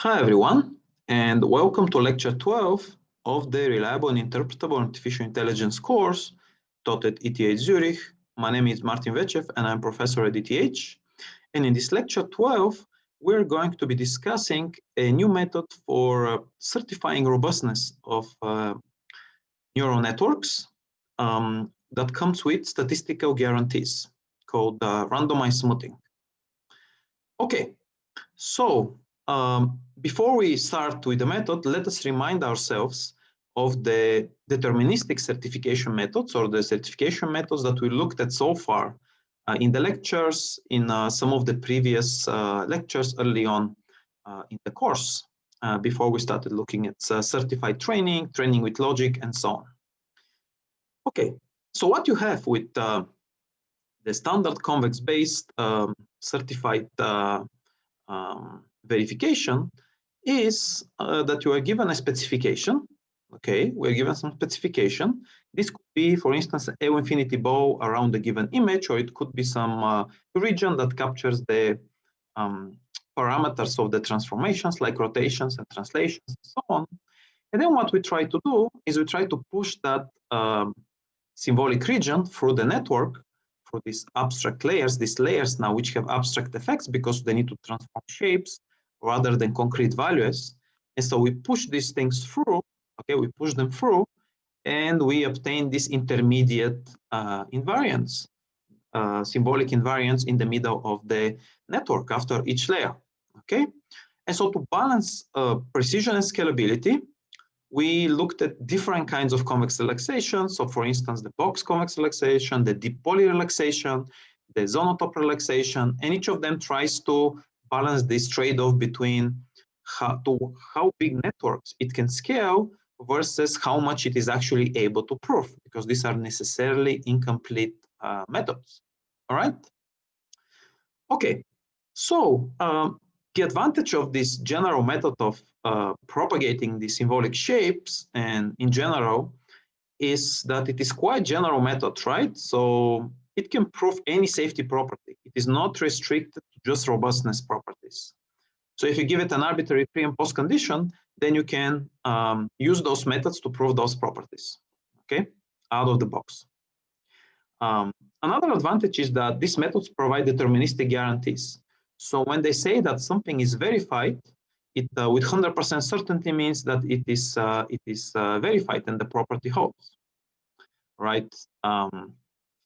Hi everyone, and welcome to lecture 12 of the Reliable and Interpretable Artificial Intelligence course taught at ETH Zurich. My name is Martin Vechev and I'm professor at ETH. And in this lecture 12, we're going to be discussing a new method for certifying robustness of neural networks that comes with statistical guarantees called randomized smoothing. Okay, so before we start with the method, let us remind ourselves of the deterministic certification methods or the certification methods that we looked at so far in the lectures, in some of the previous lectures early on in the course, before we started looking at certified training, training with logic, and so on. Okay, so what you have with the standard convex-based certified verification is that you are given a specification. Okay, we're given some specification. This could be, for instance, an L-infinity bow around a given image, or it could be some region that captures the parameters of the transformations, like rotations and translations and so on. And then what we try to do is we try to push that symbolic region through the network for these abstract layers, these layers now which have abstract effects because they need to transform shapes rather than concrete values. And so we push these things through, okay, we push them through, and we obtain this intermediate invariance, symbolic invariance in the middle of the network after each layer, okay? And so to balance precision and scalability, we looked at different kinds of convex relaxation. So for instance, the box convex relaxation, the deep poly relaxation, the zonotop relaxation, and each of them tries to balance this trade-off between how big networks it can scale versus how much it is actually able to prove, because these are necessarily incomplete methods, all right? Okay, so the advantage of this general method of propagating the symbolic shapes and in general is that it is quite general method, right? So it can prove any safety property. It is not restricted to just robustness properties. So if you give it an arbitrary pre and post condition, then you can use those methods to prove those properties, okay, out of the box. Another advantage is that these methods provide deterministic guarantees. So when they say that something is verified, it with 100% certainty means that it is verified and the property holds, right?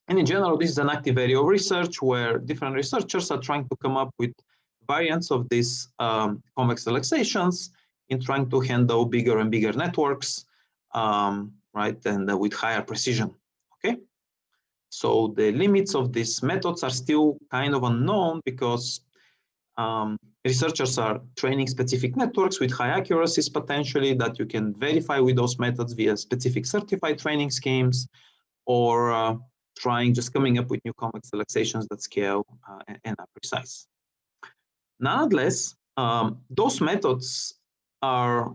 And in general, this is an active area of research where different researchers are trying to come up with variants of these convex relaxations in trying to handle bigger and bigger networks, right, and with higher precision, okay? So the limits of these methods are still kind of unknown because researchers are training specific networks with high accuracies potentially that you can verify with those methods via specific certified training schemes, or just coming up with new convex relaxations that scale and are precise. Nonetheless, those methods are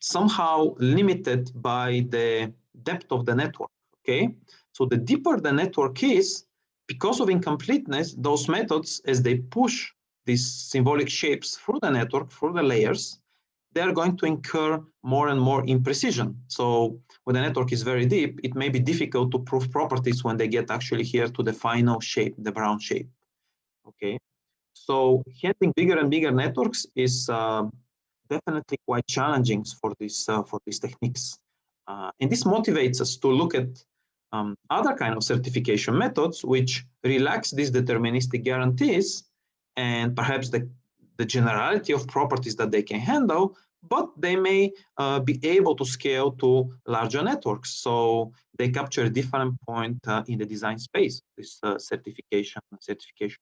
somehow limited by the depth of the network, okay? So the deeper the network is, because of incompleteness, those methods, as they push these symbolic shapes through the network, through the layers, they are going to incur more and more imprecision. So when the network is very deep, it may be difficult to prove properties when they get actually here to the final shape, the brown shape, okay? So handling bigger and bigger networks is definitely quite challenging for these techniques. And this motivates us to look at other kind of certification methods which relax these deterministic guarantees and perhaps the generality of properties that they can handle, but they may be able to scale to larger networks. So they capture a different point in the design space, this certification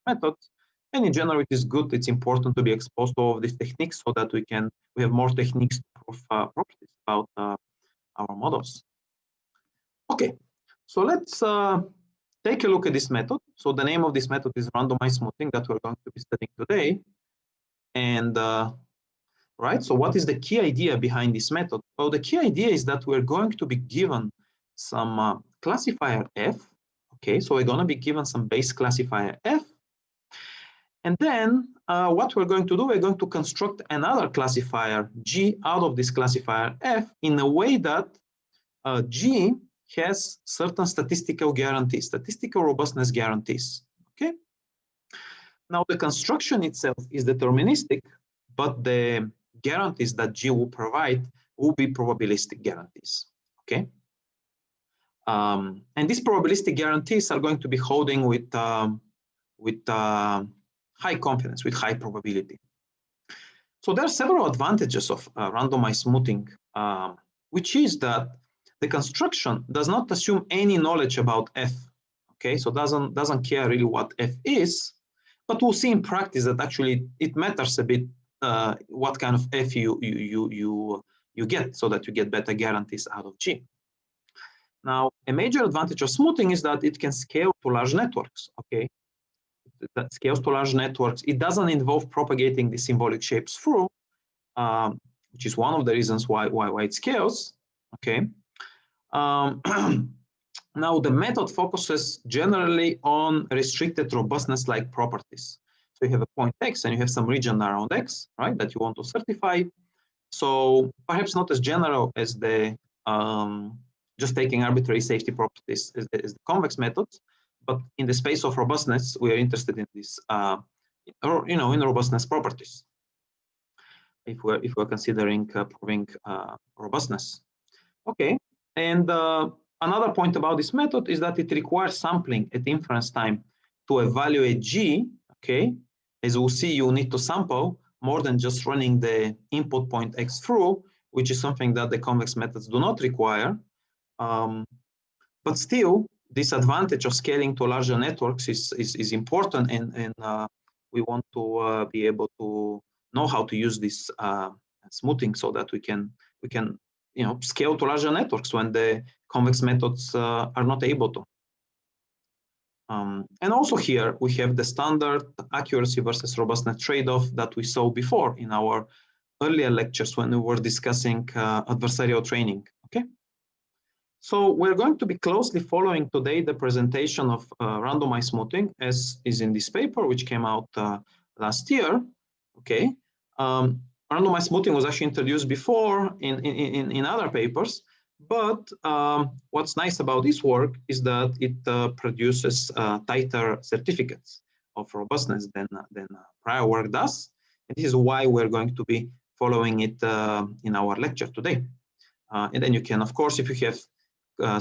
methods. And in general, it is good, it's important to be exposed to all of these techniques so that we have more techniques to prove properties about our models. Okay, so let's take a look at this method. So the name of this method is randomized smoothing that we're going to be studying today. And right, so what is the key idea behind this method? Well, the key idea is that we're going to be given some classifier f. Okay, so we're going to be given some base classifier f. And then what we're going to do, we're going to construct another classifier G out of this classifier F in a way that G has certain statistical guarantees, statistical robustness guarantees. Okay. Now the construction itself is deterministic, but the guarantees that G will provide will be probabilistic guarantees. Okay. And these probabilistic guarantees are going to be holding with high confidence, with high probability. So there are several advantages of randomized smoothing, which is that the construction does not assume any knowledge about F. Okay, so doesn't care really what F is, but we'll see in practice that actually it matters a bit what kind of F you get, so that you get better guarantees out of G. Now, a major advantage of smoothing is that it can scale to large networks. Okay, that scales to large networks. It doesn't involve propagating the symbolic shapes through, which is one of the reasons why it scales. Okay. Now the method focuses generally on restricted robustness-like properties. So you have a point X and you have some region around X, right, that you want to certify. So perhaps not as general as the just taking arbitrary safety properties as the convex methods, but in the space of robustness, we are interested in this, in robustness properties. If we're considering proving robustness, okay. And another point about this method is that it requires sampling at inference time to evaluate G. Okay, as we'll see, you need to sample more than just running the input point X through, which is something that the convex methods do not require. But still, this advantage of scaling to larger networks is important, and we want to be able to know how to use this smoothing so that we can scale to larger networks when the convex methods are not able to. And also here we have the standard accuracy versus robustness trade-off that we saw before in our earlier lectures when we were discussing adversarial training. Okay. So we're going to be closely following today the presentation of randomized smoothing, as is in this paper, which came out last year. Okay, randomized smoothing was actually introduced before in other papers, but what's nice about this work is that it produces tighter certificates of robustness than prior work does. And this is why we're going to be following it in our lecture today. And then you can, of course, if you have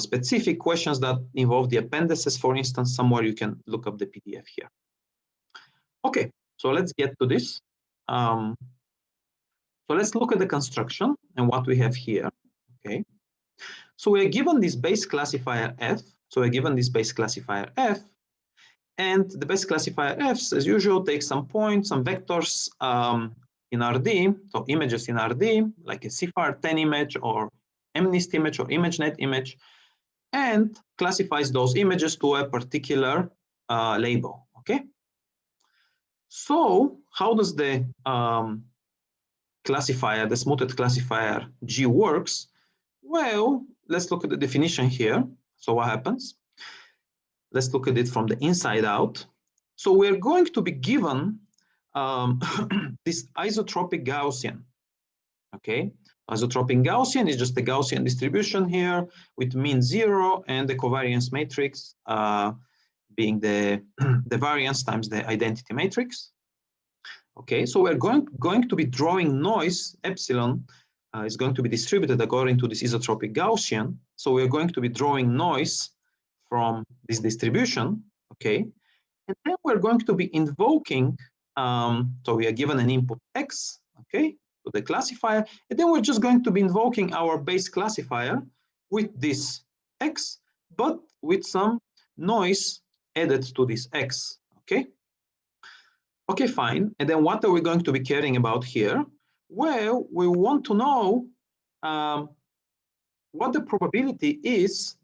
specific questions that involve the appendices, for instance, somewhere you can look up the PDF here. Okay, so let's get to this. So let's look at the construction and what we have here. Okay, so we're given this base classifier F. So we're given this base classifier F, and the base classifier F, as usual, takes some points, some vectors in RD, so images in RD, like a CFAR10 image or MNIST image or ImageNet image, and classifies those images to a particular label. Okay. So how does the classifier, the smoothed classifier G works? Well, let's look at the definition here. So what happens? Let's look at it from the inside out. So we're going to be given this isotropic Gaussian. Okay, isotropic Gaussian is just the Gaussian distribution here with mean 0 and the covariance matrix being the variance times the identity matrix. Okay, so we're going to be drawing noise. Epsilon is going to be distributed according to this isotropic Gaussian. So we're going to be drawing noise from this distribution. Okay, and then we're going to be invoking, so we are given an input X, okay, to the classifier, and then we're just going to be invoking our base classifier with this X, but with some noise added to this X, okay? Okay, fine. And then what are we going to be caring about here? Well, we want to know what the probability is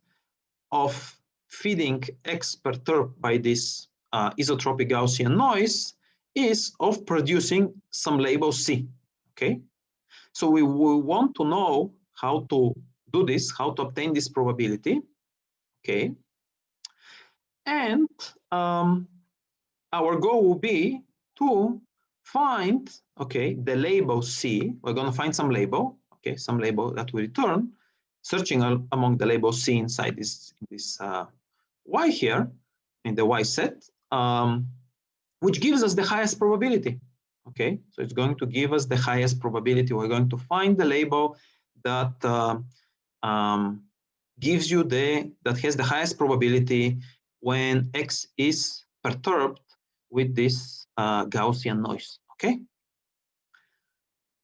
of feeding X perturbed by this isotropic Gaussian noise is of producing some label C, okay? So we want to know how to do this, how to obtain this probability, okay? And our goal will be to find, okay, the label C. We're going to find some label, okay, some label that we return, searching among the label C inside this Y here, in the Y set, which gives us the highest probability. Okay, so it's going to give us the highest probability. We're going to find the label that gives you that has the highest probability when X is perturbed with this Gaussian noise. Okay.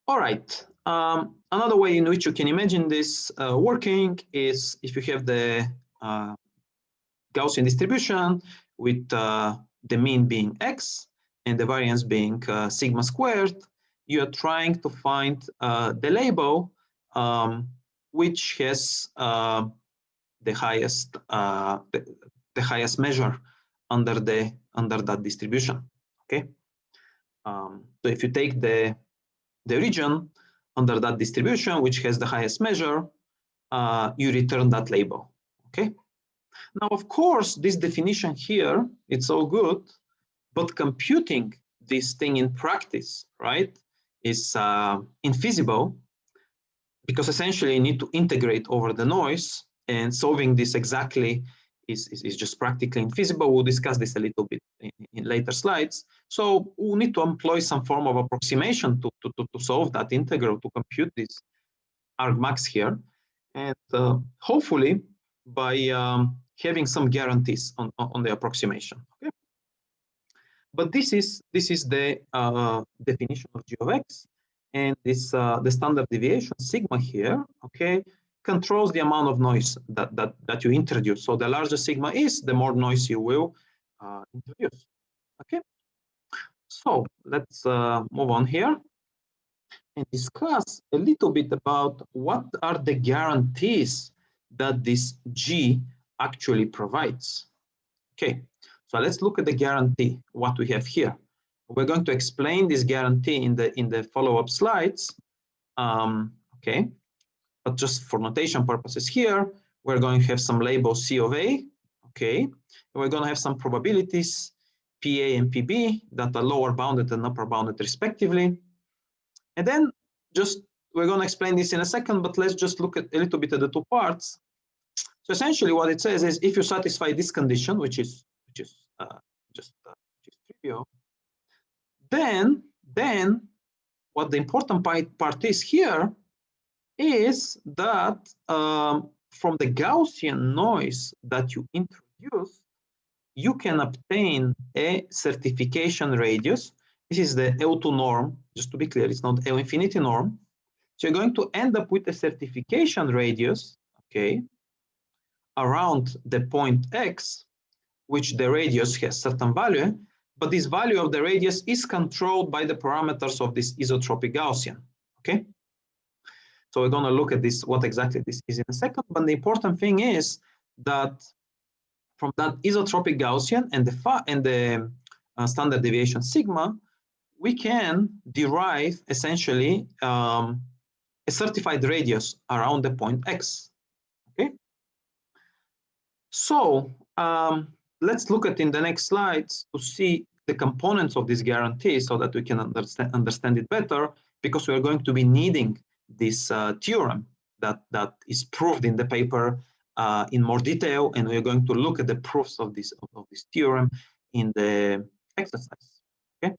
All right. Another way in which you can imagine this working is if you have the Gaussian distribution with the mean being X and the variance being sigma squared, you are trying to find the label which has the highest measure under that distribution. Okay. So if you take the region under that distribution which has the highest measure, you return that label. Okay. Now, of course, this definition here, it's all good, but computing this thing in practice, right, is infeasible, because essentially you need to integrate over the noise, and solving this exactly is just practically infeasible. We'll discuss this a little bit in later slides. So we'll need to employ some form of approximation to solve that integral, to compute this argmax here, and hopefully by having some guarantees on the approximation. Okay. But this is the definition of G of X, and this the standard deviation sigma here, okay, controls the amount of noise that you introduce. So the larger sigma is, the more noise you will introduce. Okay. So let's move on here and discuss a little bit about what are the guarantees that this G actually provides. Okay, so let's look at the guarantee, what we have here. We're going to explain this guarantee in the follow-up slides. Okay, but just for notation purposes here, we're going to have some label C of A. Okay, and we're going to have some probabilities PA and PB that are lower bounded and upper bounded respectively. And then just, we're going to explain this in a second, but let's just look at a little bit at the two parts. So essentially what it says is if you satisfy this condition, which is trivial, then what the important part is here is that from the Gaussian noise that you introduce, you can obtain a certification radius. This is the L2 norm, just to be clear, it's not L infinity norm. So you're going to end up with a certification radius, okay, around the point X, which the radius has certain value, but this value of the radius is controlled by the parameters of this isotropic Gaussian, okay? So we're gonna look at this, what exactly this is in a second, but the important thing is that from that isotropic Gaussian and the standard deviation sigma, we can derive essentially a certified radius around the point X, okay? So let's look at in the next slides to see the components of this guarantee so that we can understand it better, because we are going to be needing this theorem that is proved in the paper in more detail, and we are going to look at the proofs of this theorem in the exercise. Okay.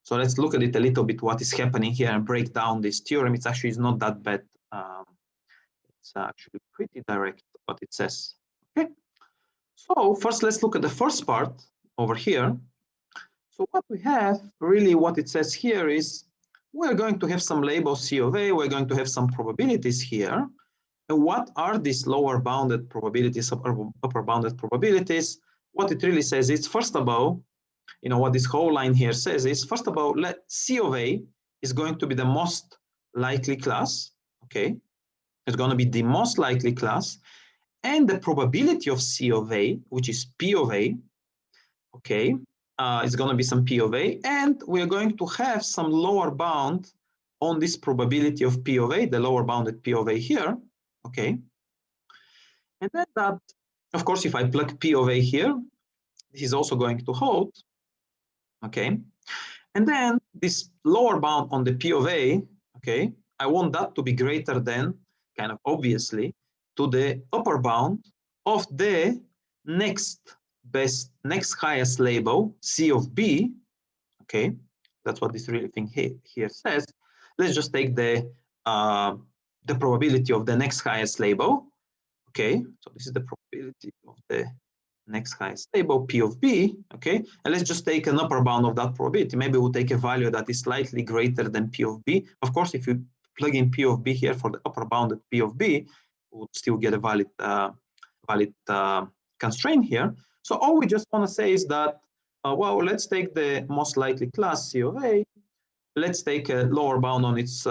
So let's look at it a little bit, what is happening here, and break down this theorem. It's actually not that bad. It's actually pretty direct what it says. Okay. So first, let's look at the first part over here. So what we have, really what it says here is, we're going to have some label C of A, we're going to have some probabilities here. And what are these lower bounded probabilities, upper bounded probabilities? What it really says is, first of all, you know, what this whole line here says is, first of all, let C of A is going to be the most likely class, okay? It's going to be the most likely class, and the probability of C of A, which is P of A, okay, is going to be some P of A, and we're going to have some lower bound on this probability of P of A, the lower bounded P of A here, okay? And then that, of course, if I plug P of A here, this is also going to hold. okay? And then this lower bound on the P of A, okay, I want that to be greater than, kind of obviously, to the upper bound of the next highest label, C of B, okay? That's what this really thing here says. Let's just take the probability of the next highest label, okay? So this is the probability of the next highest label, P of B, okay? And let's just take an upper bound of that probability. Maybe we'll take a value that is slightly greater than P of B. Of course, if you plug in P of B here for the upper bound at P of B, we would still get a valid constraint here. So all we just want to say is that, well, let's take the most likely class C of A. Let's take a lower bound on its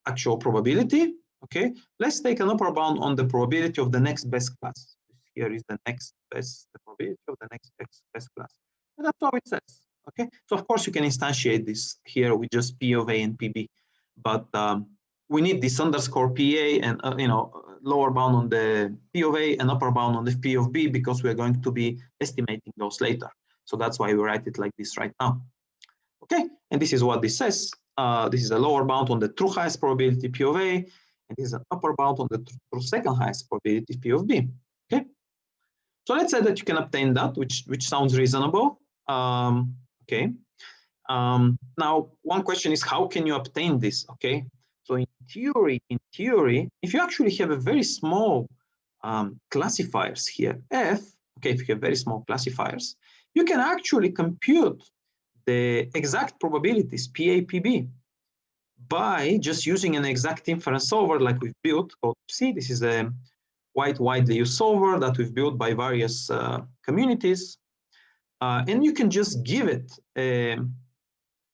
actual probability, okay? Let's take an upper bound on the probability of the next best class. Here is the next best, the probability of the next best class. And that's all it says, okay? So of course you can instantiate this here with just P of A and PB, but we need this underscore PA and, lower bound on the P of A and upper bound on the P of B because we're going to be estimating those later. So that's why we write it like this right now. Okay, and this is what this says. This is a lower bound on the true highest probability P of A, and this is an upper bound on the true second highest probability P of B. Okay, so let's say that you can obtain that, which sounds reasonable. Okay. Now, one question is how can you obtain this? Okay, so in theory, if you actually have a very small classifiers here, F. Okay, if you have very small classifiers, you can actually compute the exact probabilities PA, PB by just using an exact inference solver like we've built called C. This is a widely used solver that we've built by various communities. And you can just give it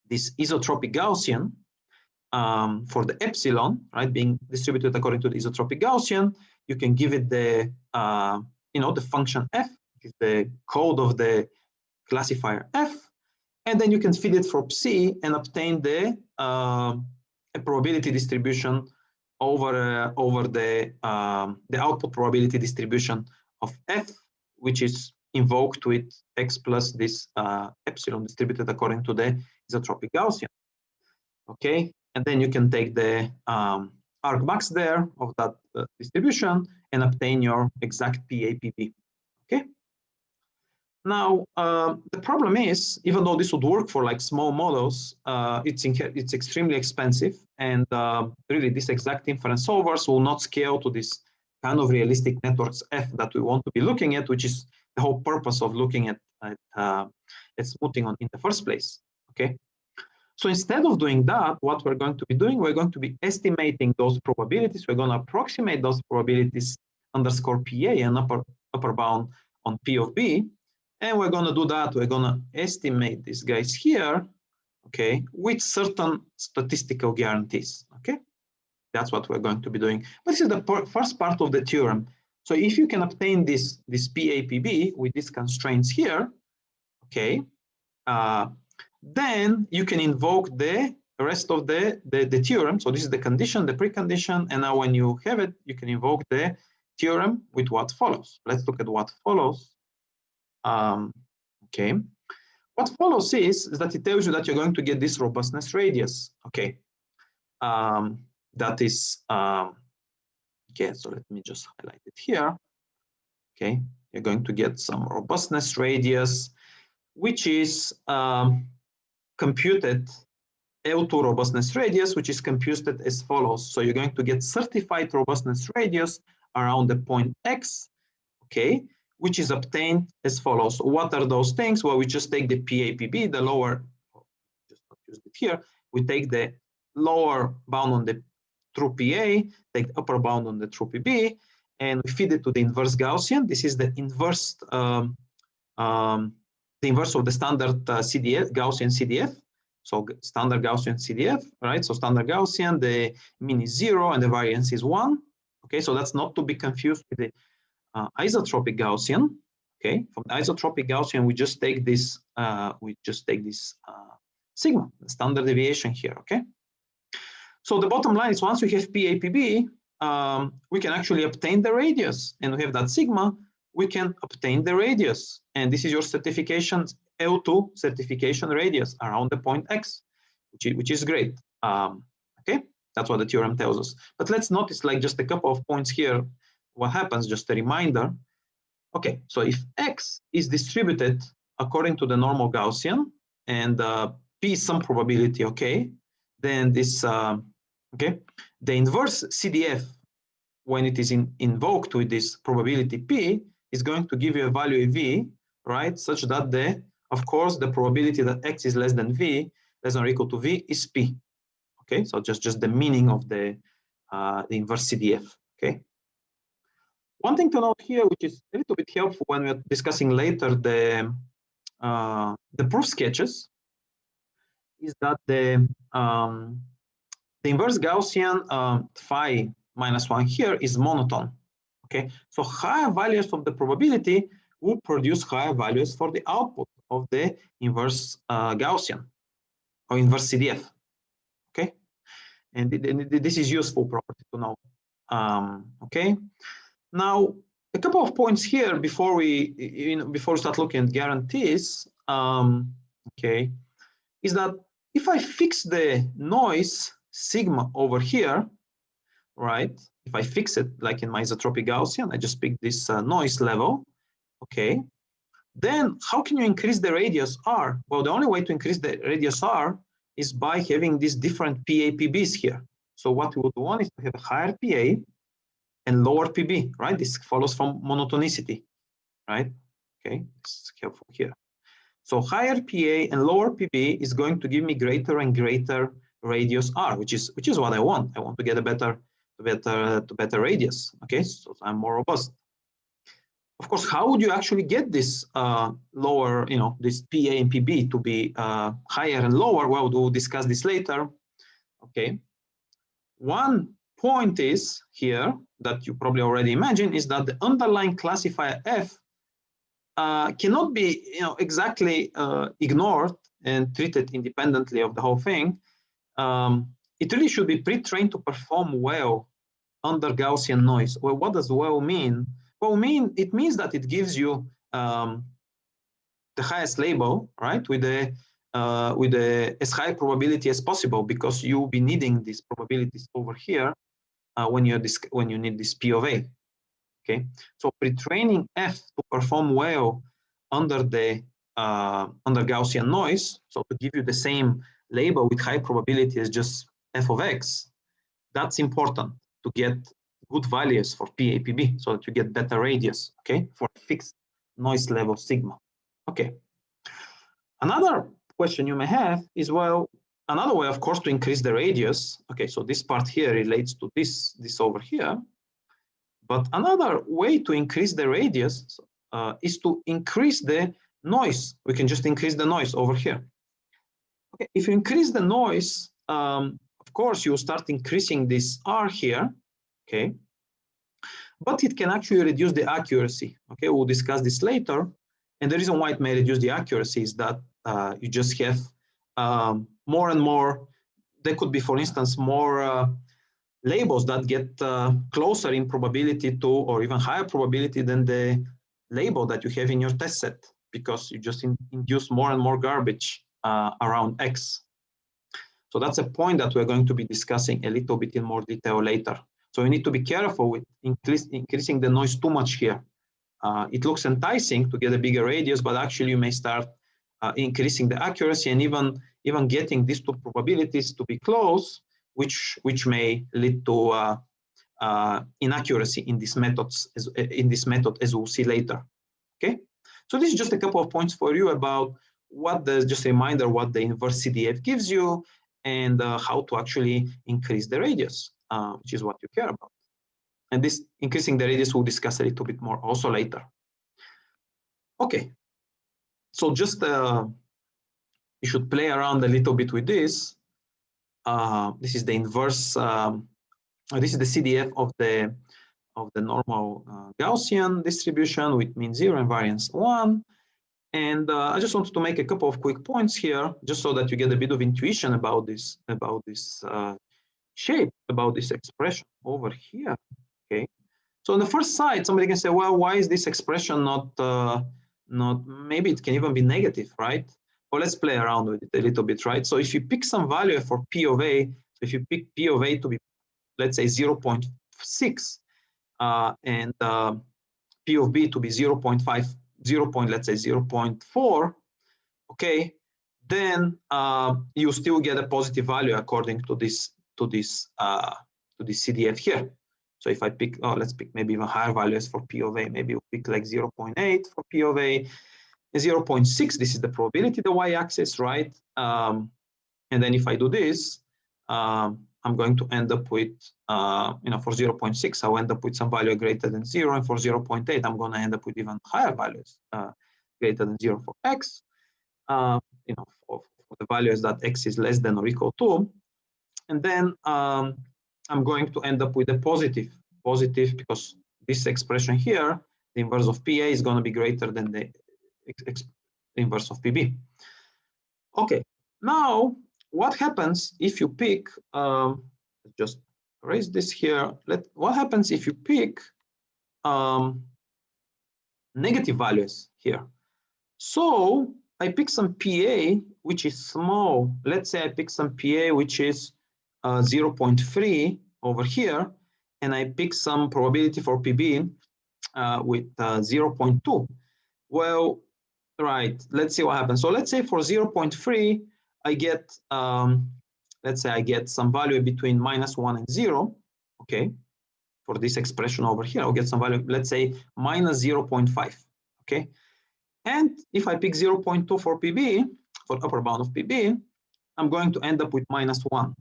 this isotropic Gaussian for the epsilon, right, being distributed according to the isotropic Gaussian. You can give it the, the function F, which is the code of the classifier F. And then you can feed it from C and obtain the probability distribution over the output probability distribution of F, which is invoked with X plus this epsilon distributed according to the isotropic Gaussian. Okay, and then you can take the argmax there of that distribution and obtain your exact PA/PB. Okay. Now, the problem is, even though this would work for like small models, it's extremely expensive, and really this exact inference solvers will not scale to this kind of realistic networks F that we want to be looking at, which is the whole purpose of looking at smoothing in the first place. Okay, so instead of doing that, what we're going to be doing, we're going to be estimating those probabilities. We're going to approximate those probabilities underscore PA and upper bound on P of B. And we're going to do that. We're going to estimate these guys here, okay, with certain statistical guarantees, okay? That's what we're going to be doing. But this is the first part of the theorem. So if you can obtain this PA/PB with these constraints here, okay, then you can invoke the rest of the theorem. So this is the condition, the precondition, and now when you have it, you can invoke the theorem with what follows. Let's look at what follows. Okay, what follows is that it tells you that you're going to get this robustness radius. Okay, that is okay. So let me just highlight it here. Okay, you're going to get some robustness radius, which is computed L2 robustness radius, which is computed as follows. So you're going to get certified robustness radius around the point X. Okay, which is obtained as follows. What are those things? Well, we just take the PA/PB, the lower, just not use it here. We take the lower bound on the true PA, take the upper bound on the true PB, and we feed it to the inverse Gaussian. This is the inverse, of the standard CDF, Gaussian CDF. So standard Gaussian CDF, right? So standard Gaussian, the mean is 0 and the variance is 1. Okay, so that's not to be confused with the isotropic Gaussian. Okay, from the isotropic Gaussian, we just take this sigma, the standard deviation here. Okay, so the bottom line is once we have PA/PB, we can actually obtain the radius, and we have that sigma, we can obtain the radius, and this is your certification L2 certification radius around the point X, which is great. Okay, that's what the theorem tells us. But let's notice like just a couple of points here. What happens, just a reminder. Okay, so if X is distributed according to the normal Gaussian and P is some probability, okay, then this, okay, the inverse CDF, when it is invoked with this probability P, is going to give you a value V, right, such that the, of course, the probability that X is less than V, less than or equal to V, is P. Okay, so just the meaning of the inverse CDF. Okay. One thing to note here, which is a little bit helpful when we're discussing later the proof sketches, is that the inverse Gaussian phi minus 1 here is monotone. Okay, so higher values of the probability will produce higher values for the output of the inverse Gaussian or inverse CDF. Okay, and this is useful property to know. Okay, now a couple of points here before we start looking at guarantees. Okay, is that if I fix the noise sigma over here, right? If I fix it like in my isotropic Gaussian, I just pick this noise level, okay? Then how can you increase the radius R? Well, the only way to increase the radius R is by having these different PA/PBs here. So what we would want is to have a higher PA and lower PB, right? This follows from monotonicity, right? Okay, this is helpful here. So higher PA and lower PB is going to give me greater and greater radius R, which is what I want. I want to get a better radius. Okay, so I'm more robust. Of course, how would you actually get this lower, this PA and PB to be higher and lower? Well, we'll discuss this later. Okay. One point is here that you probably already imagine is that the underlying classifier F cannot be, exactly ignored and treated independently of the whole thing. It really should be pre-trained to perform well under Gaussian noise. Well, what does well mean? Well, it means that it gives you the highest label, right, with the as high probability as possible, because you'll be needing these probabilities over here when you need this P of A. Okay, so pre-training F to perform well under the under Gaussian noise, so to give you the same label with high probability as just F of X, that's important to get good values for PA/PB, so that you get better radius, okay, for fixed noise level sigma. Okay. Another question you may have is, well, another way, of course, to increase the radius. Okay, so this part here relates to this over here. But another way to increase the radius is to increase the noise. We can just increase the noise over here. Okay, if you increase the noise, of course, you start increasing this R here, okay? But it can actually reduce the accuracy, okay? We'll discuss this later. And the reason why it may reduce the accuracy is that you just have more and more, there could be, for instance, more labels that get closer in probability to, or even higher probability than the label that you have in your test set, because you just induce more and more garbage around X. So that's a point that we're going to be discussing a little bit in more detail later. So you need to be careful with increasing the noise too much here. It looks enticing to get a bigger radius, but actually you may start increasing the accuracy and even getting these two probabilities to be close, which may lead to inaccuracy in this method as we'll see later. Okay, so this is just a couple of points for you about just a reminder what the inverse CDF gives you and how to actually increase the radius, which is what you care about. And this increasing the radius we'll discuss a little bit more also later. Okay, so just you should play around a little bit with this. This is the inverse. This is the CDF of the normal Gaussian distribution with mean 0 and variance 1. And I just wanted to make a couple of quick points here, just so that you get a bit of intuition about this shape, about this expression over here. Okay. So on the first side, somebody can say, well, why is this expression not not, maybe it can even be negative, right? Well, let's play around with it a little bit, right? So if you pick some value for P of A, so if you pick P of A to be, let's say 0.6, and P of B to be 0.5, let's say 0.4, okay, then you still get a positive value according to this CDF here. So if I pick, let's pick maybe even higher values for P of A, maybe we'll pick like 0.8 for P of A, 0.6, this is the probability, the y-axis, right? And then if I do this, I'm going to end up with, for 0.6, I'll end up with some value greater than 0, and for 0.8, I'm going to end up with even higher values, greater than 0 for x, for the values that x is less than or equal to. And then I'm going to end up with a positive because this expression here, the inverse of PA, is going to be greater than the inverse of PB. Okay, now what happens if you pick, just erase this here, what happens if you pick negative values here? So I pick some PA which is small. Let's say I pick some PA which is 0.3 over here, and I pick some probability for PB with 0.2. Well, right, let's see what happens. So let's say for 0.3, I get, let's say I get some value between -1 and 0, okay? For this expression over here, I'll get some value, let's say -0.5, okay? And if I pick 0.2 for PB, for upper bound of PB, I'm going to end up with -1,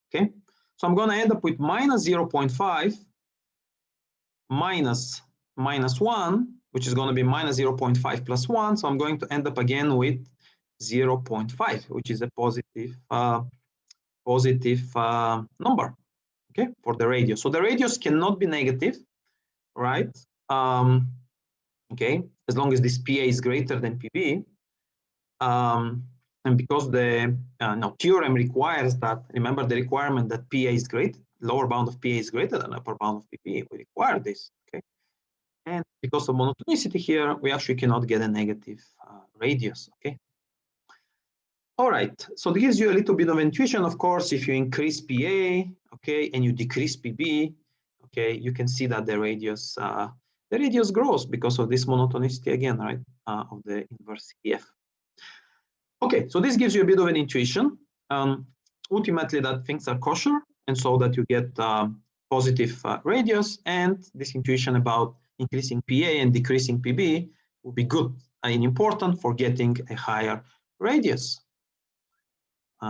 okay? So I'm going to end up with -0.5 minus -1, which is going to be -0.5 plus 1. So I'm going to end up again with 0.5, which is a positive number, okay, for the radius. So the radius cannot be negative, right? Okay, as long as this PA is greater than PB. And because the theorem requires that, remember the requirement that PA is great, lower bound of PA is greater than upper bound of PB, we require this, okay? And because of monotonicity here, we actually cannot get a negative radius, okay? All right, so this gives you a little bit of intuition. Of course, if you increase PA, okay, and you decrease PB, okay, you can see that the radius grows because of this monotonicity again, right, of the inverse CDF. Okay, so this gives you a bit of an intuition. Ultimately, that things are kosher, and so that you get positive radius, and this intuition about increasing PA and decreasing PB will be good and important for getting a higher radius,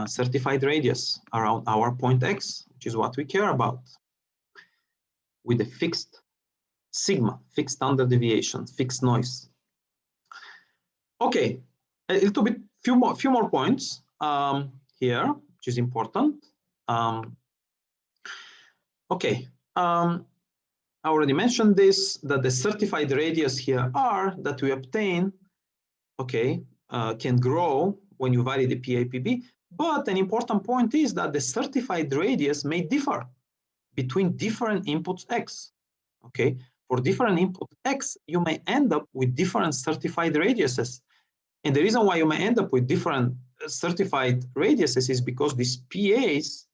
certified radius around our point X, which is what we care about, with a fixed sigma, fixed standard deviation, fixed noise. Okay, a little bit, few more points here, which is important. Okay, I already mentioned this, that the certified radius here R that we obtain, okay, can grow when you vary the PA/PB, but an important point is that the certified radius may differ between different inputs X, okay? For different input X, you may end up with different certified radiuses. And the reason why you may end up with different certified radiuses is because these PAs,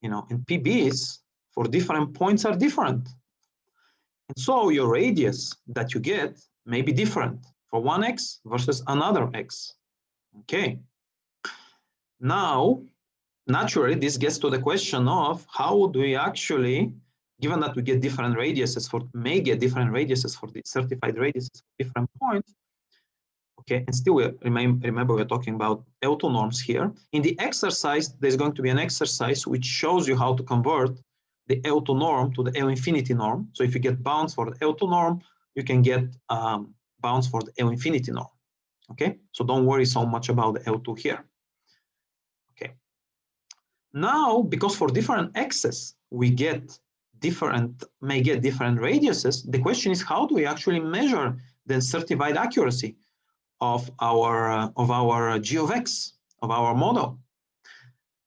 and PBs for different points are different. And so your radius that you get may be different for one X versus another X. Okay. Now, naturally, this gets to the question of how do we actually, given that we get different radiuses may get different radiuses for the certified radiuses for different points. Okay, and still remember we're talking about L2 norms here. In the exercise, there's going to be an exercise which shows you how to convert the L2 norm to the L infinity norm. So if you get bounds for the L2 norm, you can get bounds for the L infinity norm. Okay, so don't worry so much about the L2 here. Okay, now because for different X's we may get different radiuses, the question is how do we actually measure the certified accuracy of our G of X, of our model?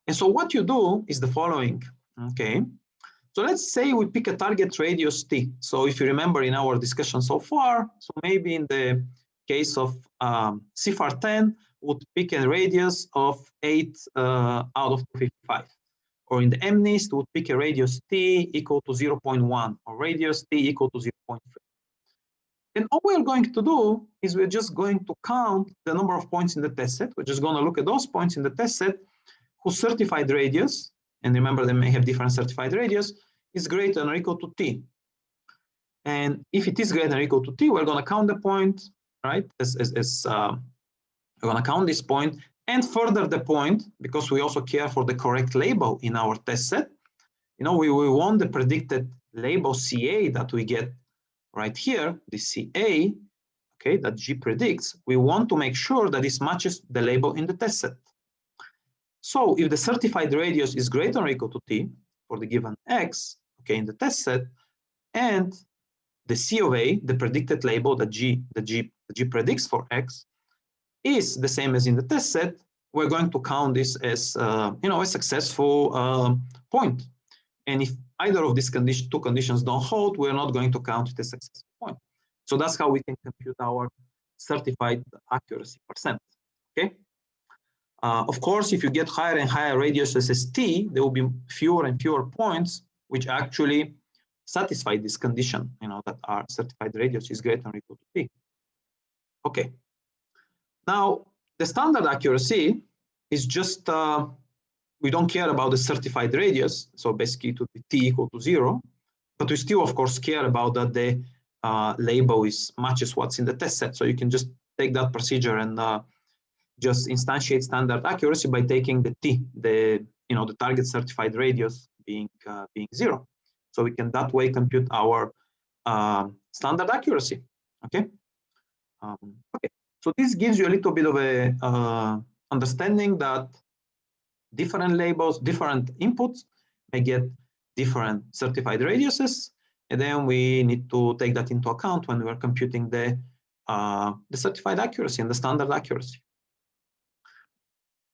And so what you do is the following, okay? So let's say we pick a target radius T. So if you remember in our discussion so far, so maybe in the case of CFAR10 would pick a radius of 8 out of 255. Or in the MNIST would pick a radius t equal to 0.1 or radius t equal to 0.3. And all we're going to do is we're just going to count the number of points in the test set. We're just going to look at those points in the test set whose certified radius, and remember they may have different certified radius, is greater than or equal to t. And if it is greater than or equal to t, we're going to count the point, right? We're going to count this point and further the point, because we also care for the correct label in our test set. You know, we want the predicted label CA that we get right here, the CA, okay, that G predicts. We want to make sure that this matches the label in the test set. So if the certified radius is greater than or equal to t for the given x, okay, in the test set, and the C of A, the predicted label that G predicts for x, is the same as in the test set, we're going to count this as you know, a successful point. And if either of these two conditions don't hold, we're not going to count it as a successful point. So that's how we can compute our certified accuracy percent. Okay. Of course, if you get higher and higher radiuses as t, there will be fewer and fewer points which actually satisfy this condition, you know, that our certified radius is greater than or equal to t. Okay. Now, the standard accuracy is just, we don't care about the certified radius. So basically it would be t equal to 0, but we still, of course, care about that the label matches what's in the test set. So you can just take that procedure and just instantiate standard accuracy by taking the t, the target certified radius being 0. So we can that way compute our standard accuracy. Okay. Okay. So this gives you a little bit of a understanding that different labels, different inputs may get different certified radiuses, and then we need to take that into account when we're computing the certified accuracy and the standard accuracy.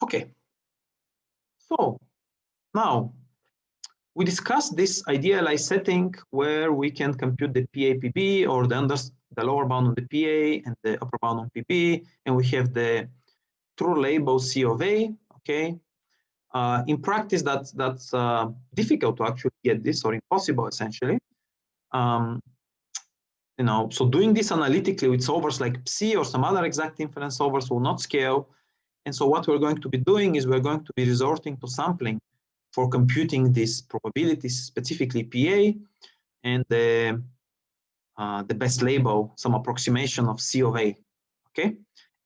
Okay. So now we discussed this idealized setting where we can compute the PA-PB or the lower bound on the PA and the upper bound on PB, and we have the true label C of A. Okay. In practice, that's difficult to actually get this, or impossible essentially. You know, so doing this analytically with solvers like Psi or some other exact inference solvers will not scale. And so what we're going to be doing is we're going to be resorting to sampling for computing these probabilities, specifically PA, and the best label, some approximation of C of A. Okay.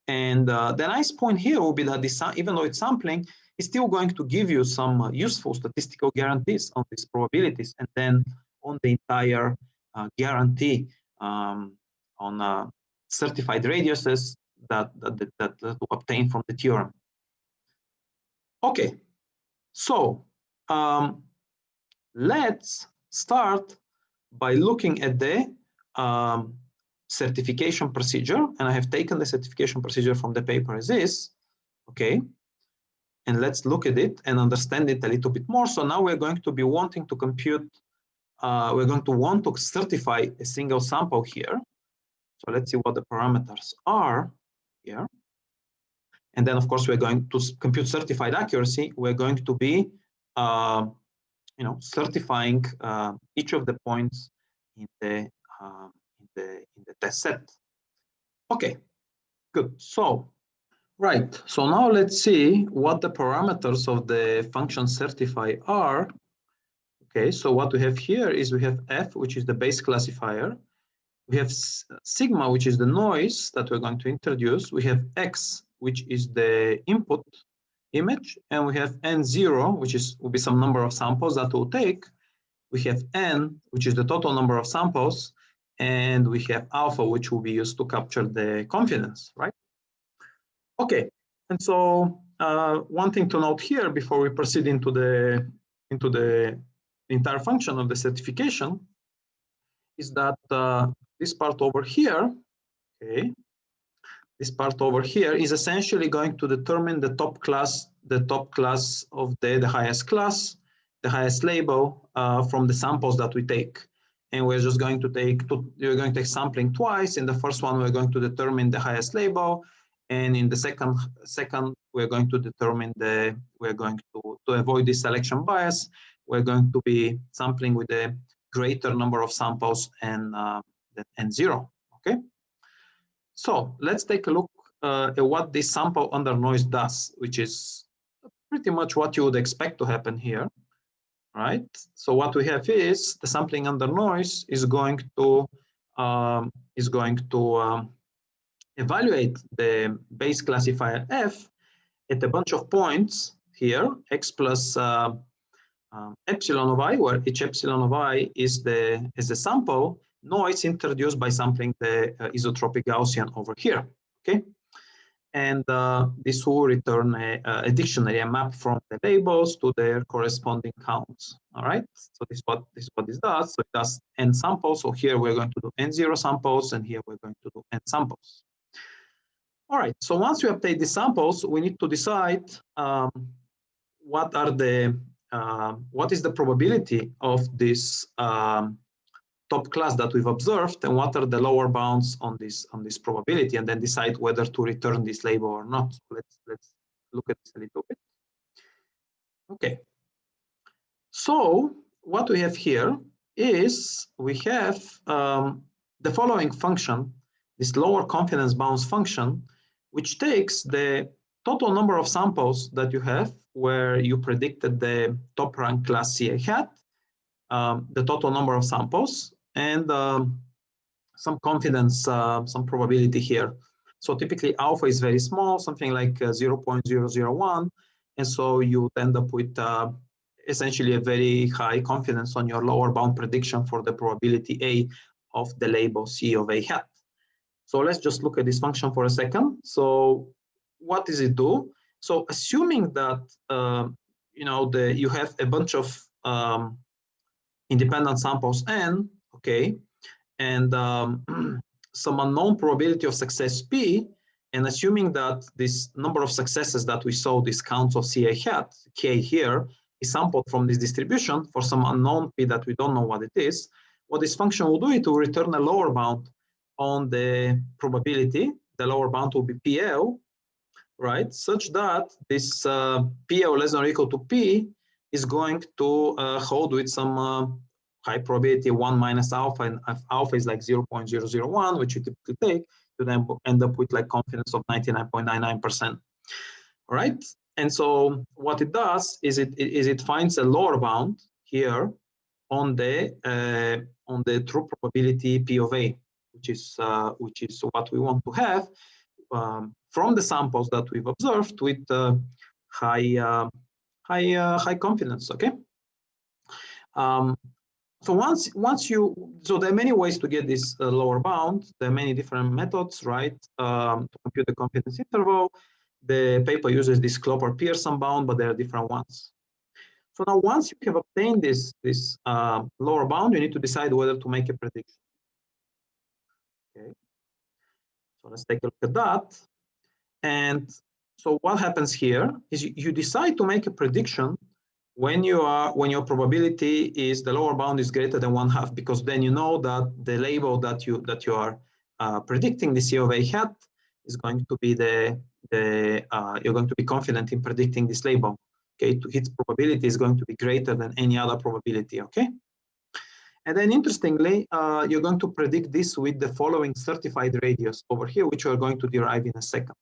And the nice point here will be that this, even though it's sampling, it's still going to give you some useful statistical guarantees on these probabilities, and then on the entire guarantee on certified radiuses that we obtain from the theorem. Okay, so let's start by looking at the certification procedure, and I have taken the certification procedure from the paper as is. Okay. And let's look at it and understand it a little bit more. So now we're going to be wanting to compute, we're going to want to certify a single sample here. So let's see what the parameters are here. And then, of course, we're going to compute certified accuracy. We're going to be, certifying each of the points in the test set. Okay, good. So. Right, so now let's see what the parameters of the function certify are. Okay, so what we have here is we have F, which is the base classifier. We have sigma, which is the noise that we're going to introduce. We have X, which is the input image, and we have N0, which will be some number of samples that we'll take. We have N, which is the total number of samples, and we have alpha, which will be used to capture the confidence, right? Okay, and so one thing to note here before we proceed into the entire function of the certification is that this part over here, okay, this part over here is essentially going to determine the top class of the highest class, the highest label from the samples that we take. and we're just going to you're going to take sampling twice. In the first one, we're going to determine the highest label, and in the second we're going to determine we're going to avoid this selection bias, we're going to be sampling with a greater number of samples and 0. Okay, so let's take a look at what this sample under noise does, which is pretty much what you would expect to happen here, right? So what we have is the sampling under noise is going to evaluate the base classifier f at a bunch of points here, x plus epsilon of I, where each epsilon of I is the sample noise introduced by sampling the isotropic Gaussian over here. Okay, and this will return a dictionary, a map from the labels to their corresponding counts. All right, so this is what this does. So it does n samples. So here we're going to do n0 samples, and here we're going to do n samples. All right, so once we update the samples, we need to decide what is the probability of this top class that we've observed, and what are the lower bounds on this probability, and then decide whether to return this label or not. So let's look at this a little bit. Okay, so what we have here is we have the following function, this lower confidence bounds function, which takes the total number of samples that you have where you predicted the top rank class CA hat, the total number of samples, and some confidence, some probability here. So typically alpha is very small, something like 0.001, and so you end up with essentially a very high confidence on your lower bound prediction for the probability A of the label C of A hat. So let's just look at this function for a second. So what does it do? So assuming that you have a bunch of independent samples n, okay, and some unknown probability of success p, and assuming that this number of successes that we saw, this counts of CA hat, k here, is sampled from this distribution for some unknown p that we don't know what it is, what this function will do, it will return a lower bound on the probability. The lower bound will be PL, right, such that this PL less than or equal to P is going to hold with some high probability 1 minus alpha, and if alpha is like 0.001, which you typically take, you then end up with like confidence of 99.99%. All right, and so what it does is it finds a lower bound here on the true probability P of A, which is what we want to have from the samples that we've observed with high confidence. Okay. So so there are many ways to get this lower bound. There are many different methods, right, to compute the confidence interval. The paper uses this Klopper-Pearson bound, but there are different ones. So now, once you have obtained this lower bound, you need to decide whether to make a prediction. Okay. So let's take a look at that. And so what happens here is you decide to make a prediction when your probability is the lower bound is greater than 1/2, because then you know that the label that you are predicting, the C of A hat, is going to be you're going to be confident in predicting this label. Okay, its probability is going to be greater than any other probability. Okay, and then interestingly, you're going to predict this with the following certified radius over here, which we're going to derive in a second.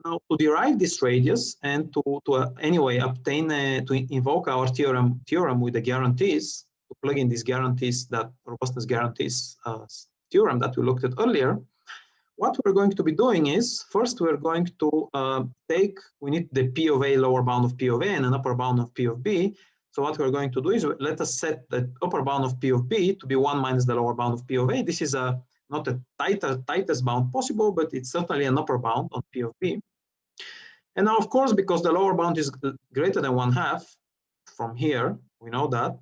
Now, to derive this radius and to anyway obtain to invoke our theorem with the guarantees, to plug in these guarantees, that robustness guarantees theorem that we looked at earlier, what we're going to be doing is, first we're going to we need the P of A lower bound of P of A and an upper bound of P of B. So what we're going to do is let us set the upper bound of P of B to be 1 minus the lower bound of P of A. This is not a tightest bound possible, but it's certainly an upper bound on P of B. And now, of course, because the lower bound is greater than 1/2 from here, we know that,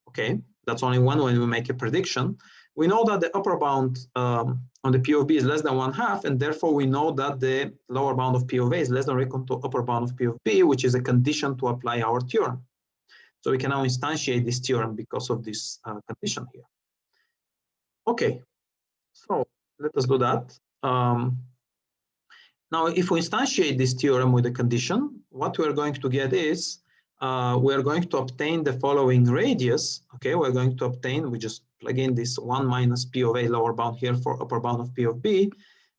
okay, that's only one way we make a prediction. We know that the upper bound on the P of B is less than 1/2, and therefore we know that the lower bound of P of A is less than or equal to upper bound of P of B, which is a condition to apply our theorem. So we can now instantiate this theorem because of this condition here. Okay, so let us do that. Now, if we instantiate this theorem with a condition, what we're going to get is we're going to obtain the following radius. Okay, we're going to obtain, we just plug in this 1 minus P of A lower bound here for upper bound of P of B.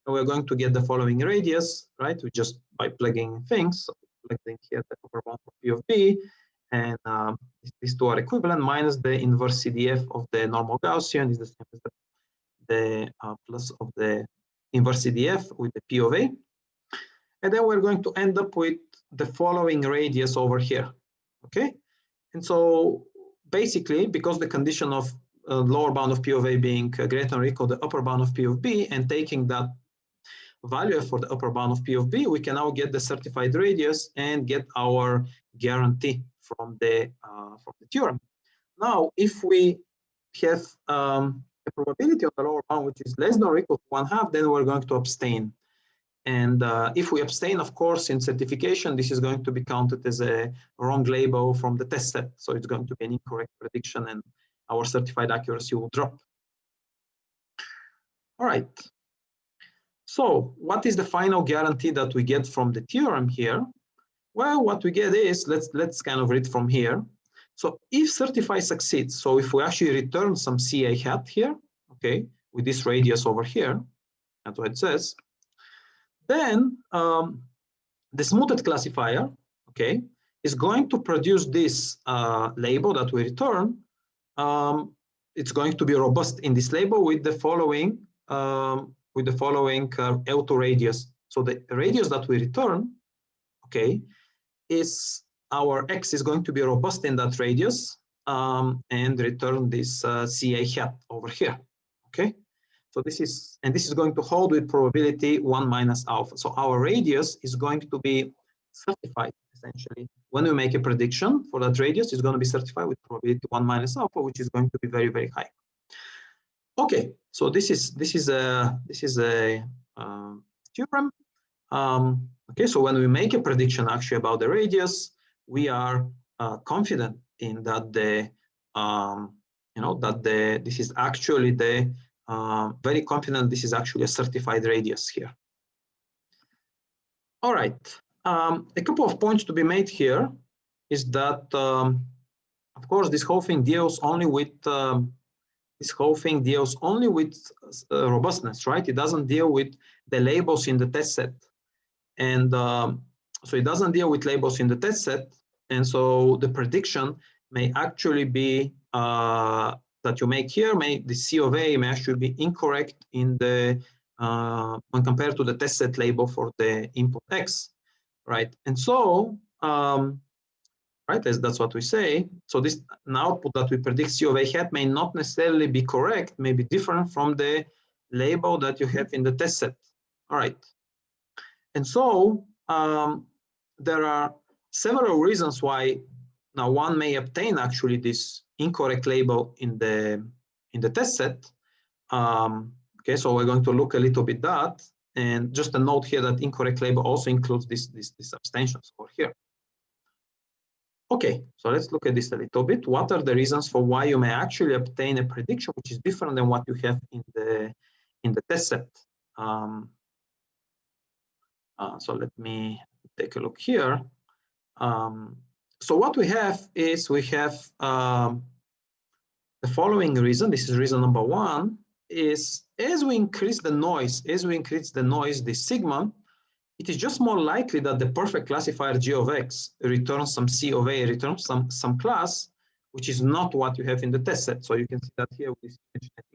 And we're going to get the following radius, right? We just by plugging things, so plugging here the upper bound of P of B, and these two are equivalent, minus the inverse CDF of the normal Gaussian is the same as the plus of the inverse CDF with the P of A. And then we're going to end up with the following radius over here, okay? And so basically, because the condition of lower bound of P of A being greater than or equal to the upper bound of P of B, and taking that value for the upper bound of P of B, we can now get the certified radius and get our guarantee from the theorem. Now, if we have a probability of the lower bound which is less than or equal to 1/2, then we're going to abstain. And if we abstain, of course, in certification, this is going to be counted as a wrong label from the test set. So it's going to be an incorrect prediction and our certified accuracy will drop. All right. So what is the final guarantee that we get from the theorem here? Well, what we get is, let's kind of read from here. So if certify succeeds, so if we actually return some CA hat here, okay, with this radius over here, that's what it says, then the smoothed classifier, okay, is going to produce this label that we return. It's going to be robust in this label with the following L2 radius. So the radius that we return, okay, is our X is going to be robust in that radius and return this CA hat over here, okay? So this is going to hold with probability 1 minus alpha. So our radius is going to be certified essentially. When we make a prediction for that radius, it's going to be certified with probability 1 minus alpha, which is going to be very, very high. Okay, so this is a theorem. Okay, so when we make a prediction actually about the radius, we are confident in that this is actually the very confident this is actually a certified radius here. All right, a couple of points to be made here is that of course this whole thing deals only with robustness, right? It doesn't deal with the labels in the test set. And so it doesn't deal with labels in the test set. And so the prediction may actually be that you make here, the C of A may actually be incorrect in the when compared to the test set label for the input X, right? And so, right, that's what we say. So this an output that we predict C of A hat may not necessarily be correct, may be different from the label that you have in the test set. All right. And so there are several reasons why now one may obtain actually this incorrect label in the test set. Okay, so we're going to look a little bit that, and just a note here that incorrect label also includes these abstentions over here. Okay, so let's look at this a little bit. What are the reasons for why you may actually obtain a prediction which is different than what you have in the test set? So let me take a look here. So what we have is we have the following reason. This is reason number one, is as we increase the noise, the sigma, it is just more likely that the perfect classifier G of X returns some C of A, returns some class, which is not what you have in the test set. So you can see that here with these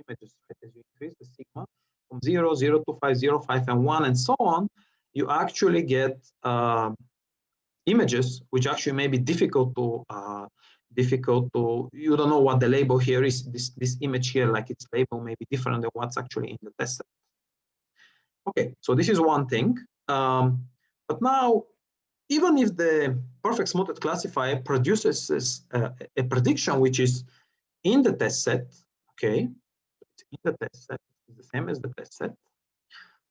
images, right? As you increase the sigma from 0, 0, 2, 5, 0, 5, and 1, and so on, you actually get images which actually may be difficult to you don't know what the label here is. This image here, like its label may be different than what's actually in the test set. Okay, so this is one thing. But now, even if the perfect smoothed classifier produces a prediction which is in the test set, okay, it's in the test set, it's the same as the test set.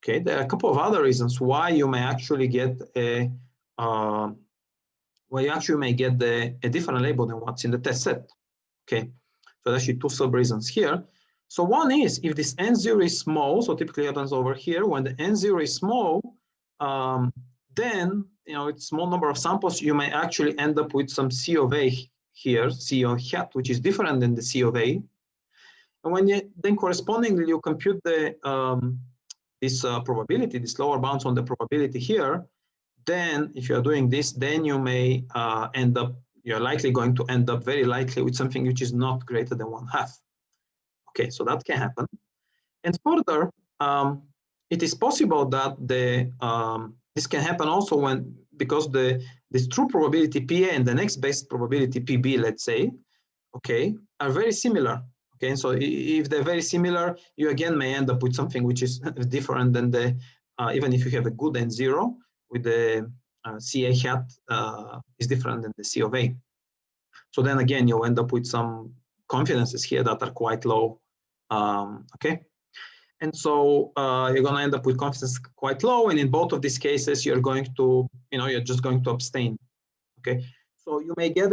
Okay, there are a couple of other reasons why you may actually get a well, you actually may get a different label than what's in the test set. Okay, so there's actually two sub-reasons here. So one is if this N0 is small, so typically happens over here, when the N0 is small, then, it's small number of samples, you may actually end up with some C of A here, C of hat, which is different than the C of A. And when you then correspondingly you compute the this probability, this lower bounds on the probability here, then if you're doing this, then you may you're likely going to end up very likely with something which is not greater than 1/2. Okay, so that can happen. And further, it is possible that this can happen also because this true probability PA and the next best probability PB, let's say, okay, are very similar. Okay, so if they're very similar, you again may end up with something which is different than the, even if you have a good N0, with the CA hat is different than the C of A. So then again, you'll end up with some confidences here that are quite low. Okay, and so you're going to end up with confidence quite low, and in both of these cases, you're going to, you're just going to abstain. Okay, so you may get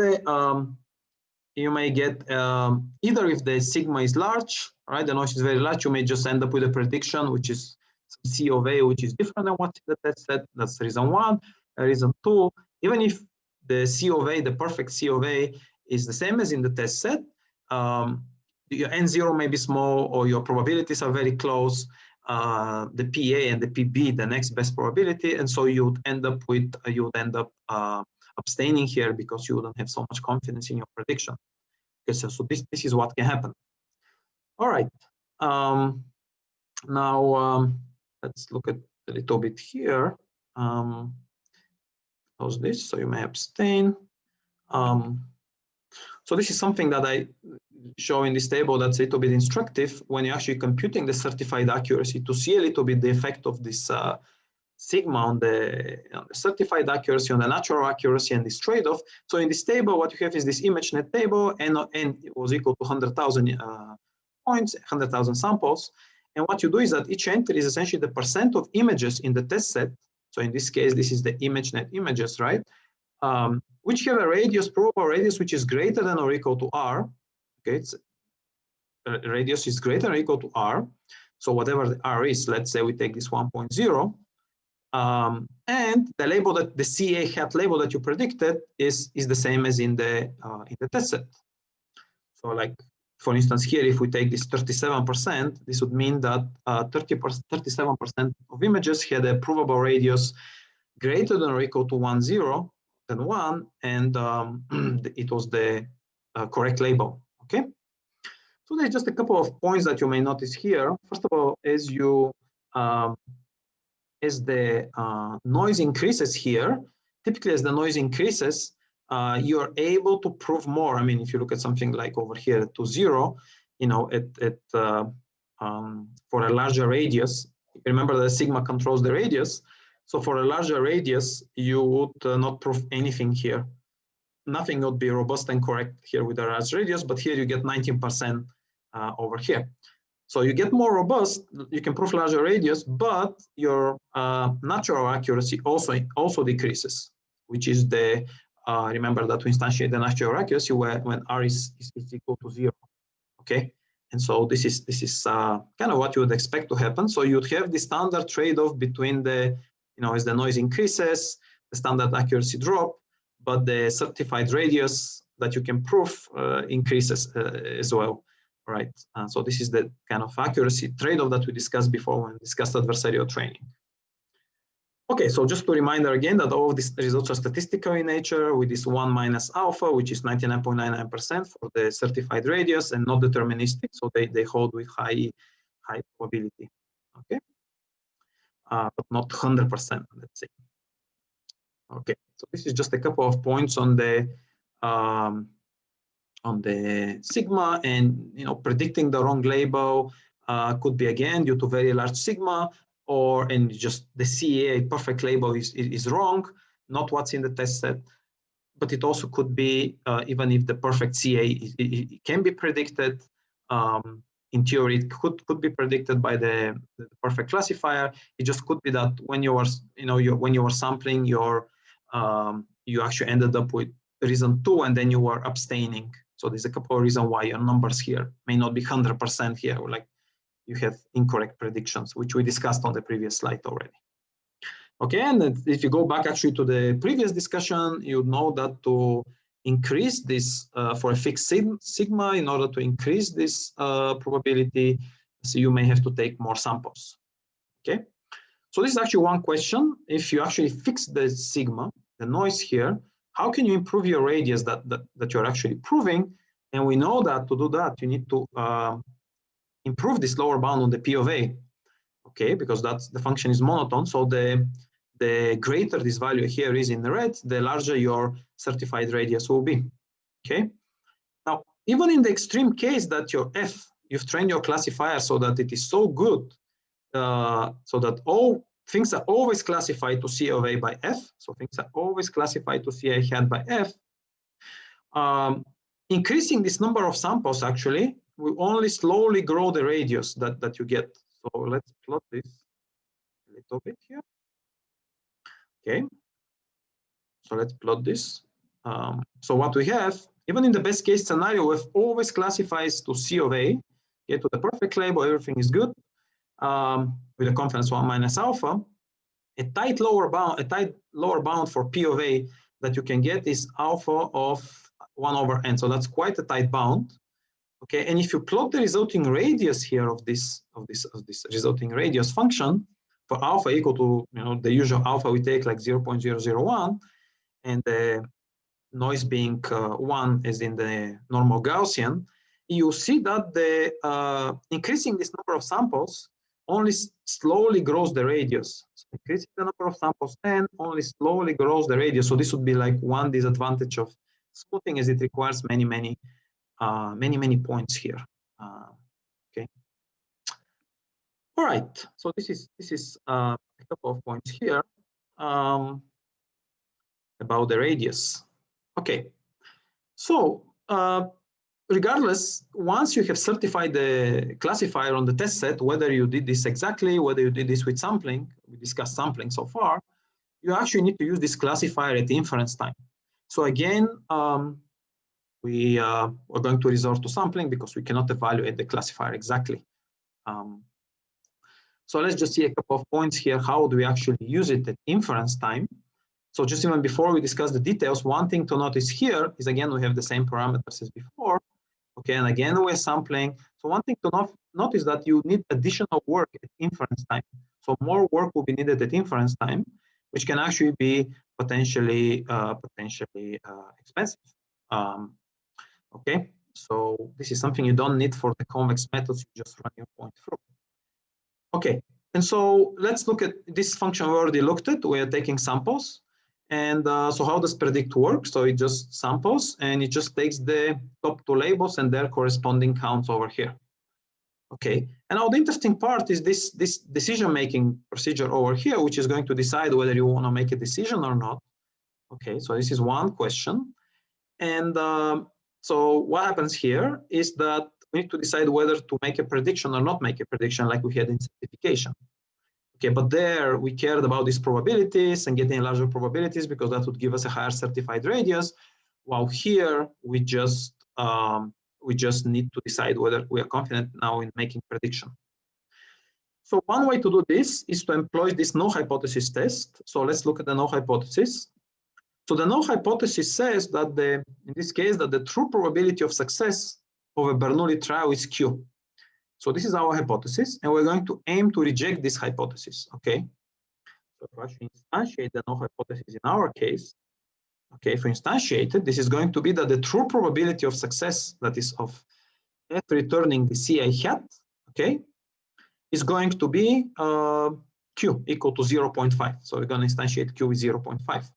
either if the sigma is large, right, the noise is very large, you may just end up with a prediction which is some C of A, which is different than what's in the test set. That's reason one. Reason two, even if the C of A, the perfect C of A, is the same as in the test set, your N0 may be small, or your probabilities are very close, the PA and the PB, the next best probability, and so you'd end up abstaining here because you wouldn't have so much confidence in your prediction. Okay, so this is what can happen. All right. Now let's look at a little bit here. How's this? So you may abstain. So this is something that I show in this table that's a little bit instructive when you're actually computing the certified accuracy to see a little bit the effect of this sigma on the certified accuracy, on the natural accuracy, and this trade-off. So in this table, what you have is this ImageNet table, and it was equal to 100,000 points, 100,000 samples. And what you do is that each entry is essentially the percent of images in the test set. So in this case, this is the ImageNet images, right? Which have a radius, probable radius, which is greater than or equal to R. Okay, it's radius is greater than or equal to R. So whatever the R is, let's say we take this 1.0. And the label that the CA hat label that you predicted is the same as in the test set. So like, for instance, here, if we take this 37%, this would mean that 37% of images had a provable radius greater than or equal to 1.0 than 1, and it was the correct label. Okay. So there's just a couple of points that you may notice here. First of all, as the noise increases here, typically as the noise increases, you're able to prove more. I mean, if you look at something like over here to 0, for a larger radius, remember that sigma controls the radius. So for a larger radius, you would not prove anything here. Nothing would be robust and correct here with a large radius, but here you get 19% over here. So you get more robust, you can prove larger radius, but your natural accuracy also decreases, which is the, remember that we instantiate the natural accuracy when R is equal to 0, okay? And so this is kind of what you would expect to happen. So you'd have the standard trade-off between the, as the noise increases, the standard accuracy drop, but the certified radius that you can prove increases as well, right? So this is the kind of accuracy trade-off that we discussed before when we discussed adversarial training. Okay, so just to reminder again that all of these results are statistical in nature with this 1 minus alpha, which is 99.99% for the certified radius, and not deterministic, so they hold with high probability, okay? But not 100%, let's say. Okay, so this is just a couple of points on the sigma, and predicting the wrong label could be again due to very large sigma, and just the CA perfect label is wrong, not what's in the test set. But it also could be even if the perfect CA it can be predicted. In theory, it could be predicted by the perfect classifier. It just could be that when you are when you are sampling your you actually ended up with reason 2, and then you were abstaining. So there's a couple of reasons why your numbers here may not be 100% here, or like you have incorrect predictions, which we discussed on the previous slide already. Okay, and if you go back actually to the previous discussion, you know that to increase this for a fixed sigma, in order to increase this probability, so you may have to take more samples. Okay, so this is actually one question. If you actually fix the sigma, the noise here, how can you improve your radius that you're actually proving? And we know that to do that, you need to improve this lower bound on the P of A. Okay, because that's the function is monotone. So the greater this value here is in the red, the larger your certified radius will be. Okay. Now, even in the extreme case that your F, you've trained your classifier so that it is so good, so that all things are always classified to C of A by F. So things are always classified to CI hat by F. Increasing this number of samples actually will only slowly grow the radius that you get. So let's plot this a little bit here. Okay, so let's plot this. So what we have, even in the best case scenario, we've always classifies to C of A, get to the perfect label, everything is good, with a confidence 1 minus alpha. A tight lower bound for P of A that you can get is alpha of 1 over n. So that's quite a tight bound. Okay, and if you plot the resulting radius here of this resulting radius function, for alpha equal to the usual alpha we take like 0.001, and the noise being 1 as in the normal Gaussian, you see that the increasing this number of samples only slowly grows the radius. So increasing the number of samples and only slowly grows the radius. So this would be like one disadvantage of smoothing, as it requires many points here. Okay. All right, so this is a couple of points here about the radius. Okay, so regardless, once you have certified the classifier on the test set, whether you did this exactly, whether you did this with sampling, we discussed sampling so far, you actually need to use this classifier at the inference time. So again, we're going to resort to sampling because we cannot evaluate the classifier exactly. So let's just see a couple of points here. How do we actually use it at inference time? So just even before we discuss the details, one thing to notice here is, again, we have the same parameters as before. Okay, and again, we're sampling. So one thing to notice that you need additional work at inference time. So more work will be needed at inference time, which can actually be potentially expensive. Okay, so this is something you don't need for the convex methods. You just run your point through. Okay, and so let's look at this function we already looked at. We are taking samples. And so how does predict work? So it just samples and it just takes the top 2 labels and their corresponding counts over here. Okay, and now the interesting part is this decision-making procedure over here, which is going to decide whether you want to make a decision or not. Okay, so this is one question. And so what happens here is that we need to decide whether to make a prediction or not make a prediction like we had in certification. Okay, but there we cared about these probabilities and getting larger probabilities because that would give us a higher certified radius. While here we just need to decide whether we are confident now in making prediction. So one way to do this is to employ this null hypothesis test. So let's look at the null hypothesis. So the null hypothesis says that in this case, that the true probability of success of a Bernoulli trial is Q. So this is our hypothesis, and we're going to aim to reject this hypothesis, okay? So if we actually instantiate the null hypothesis in our case, okay, if we instantiate it, this is going to be that the true probability of success, that is of F returning the CI hat, okay, is going to be Q equal to 0.5. So we're going to instantiate Q with 0.5.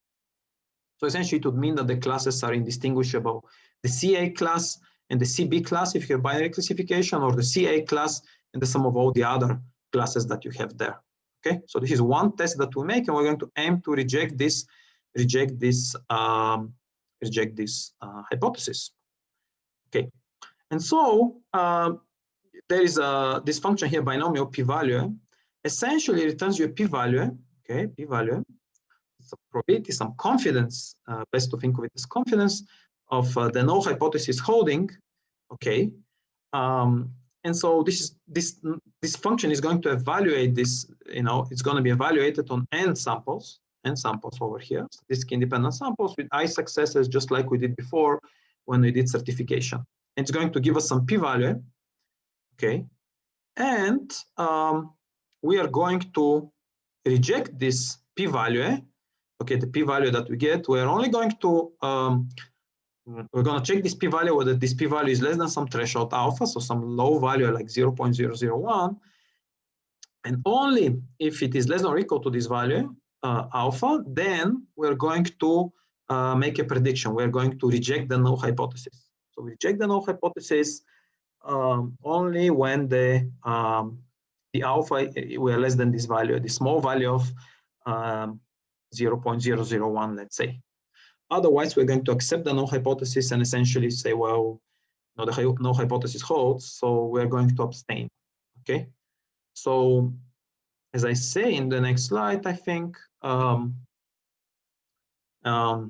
So essentially it would mean that the classes are indistinguishable. The CA class and the CB class, if you have binary classification, or the CA class and the sum of all the other classes that you have there. Okay, so this is one test that we make, and we're going to aim to reject this hypothesis. Okay, and so there is this function here, binomial p-value, essentially returns you a p-value. Okay, p-value probability, some confidence, best to think of it as confidence of the null hypothesis holding. Okay, and so this function is going to evaluate this. It's going to be evaluated on n samples over here, statistically independent samples with I successes, just like we did before when we did certification. And it's going to give us some p-value. Okay, and we are going to reject this p-value. Okay, the p-value that we get, we're only going to we're going to check this p-value whether this p-value is less than some threshold alpha, so some low value like 0.001, and only if it is less than or equal to this value alpha, then we're going to make a prediction. We're going to reject the null hypothesis. So we reject the null hypothesis only when the alpha were less than this value, the small value of 0.001, let's say. Otherwise, we're going to accept the null hypothesis and essentially say, well, no, the null hypothesis holds, so we're going to abstain. Okay. So, as I say in the next slide, I think